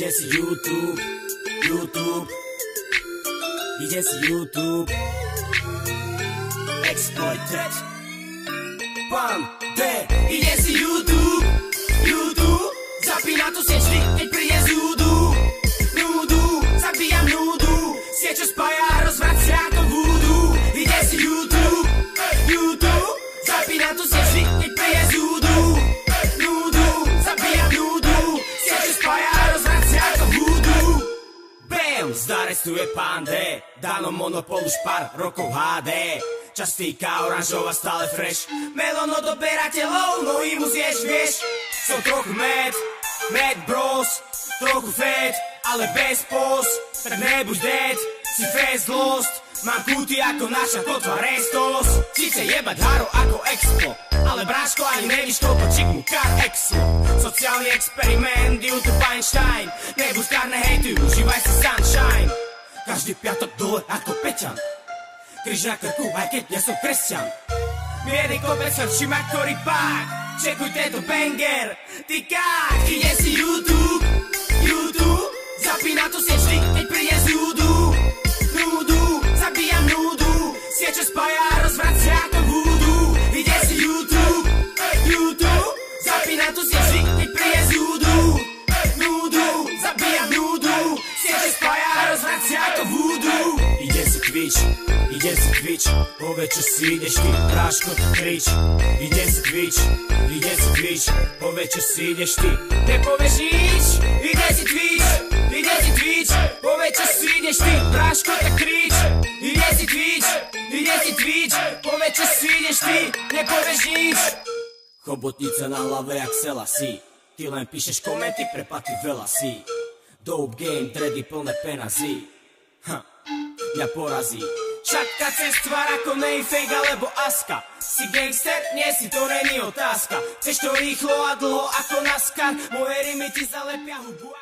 Ide si YouTube, ide si YouTube, Exploited, Pan D. Ide si YouTube, zapína tu sieť vždy, keď príde z núdu, zabíjam núdu, sieť čo spája a rozvracia ako voodoo. Ide si YouTube, zapína tu sieť vždy, keď príde z núdu, zabíjam núdu, sieť čo spája a rozvracia ako voodoo. Bam, zdarec tu je Pán D, dáno monopol už pár rokov HD. Čas týka oranžová stále fresh, melón od odberateľov, mnohí mu zješ, vieš. Som trochu mad bros, trochu fed, ale bez pos. Tak nebuď dead, si fast lost. Mám kúty ako naša kotva Restos. Síce jebať haro ako Expo, ale bráško ani nevíš koľko čiknú KXO. Sociálny experiment, YouTube Einstein. Nebuď kárne hejtuj, užívaj si sunshine. Každý piatok dole ako Peťan, kríž na krku, aj keď ja som kresťan. Mierny kopec hrčím ako rybák, čekuj tento banger, ty kák. Ide si YouTube, zapína tu sieť vždy, keď príde z núdu, zabíjam núdu, sieť čo spája a rozvracia ako voodoo. Ide si YouTube, zapína tu sieť vždy, keď príde z núdu, zabíjam núdu, sieť čo spája a rozvracia ako voodoo. Ide si Twitch, povedz čo si ideš ty, práško to krič. Ide si Twitch, povedz čo si ideš ty, nepovieš nič. Ide si Twitch, povedz čo si ideš ty, práško to krič. Ide si Twitch, povedz čo si ideš ty, nepovieš nič. Chobotnica na hlave jak Selassie, ty len píšeš komenty, pre paty veľa si. Dope game, dready plné penazí, mňa porazí. Šatka cez tvár ako nej fake alebo aska. Si gangster, nie si, to není otázka. Chceš to rýchlo a dlho ako NASCAR, moje rimy ti zalepia hubu.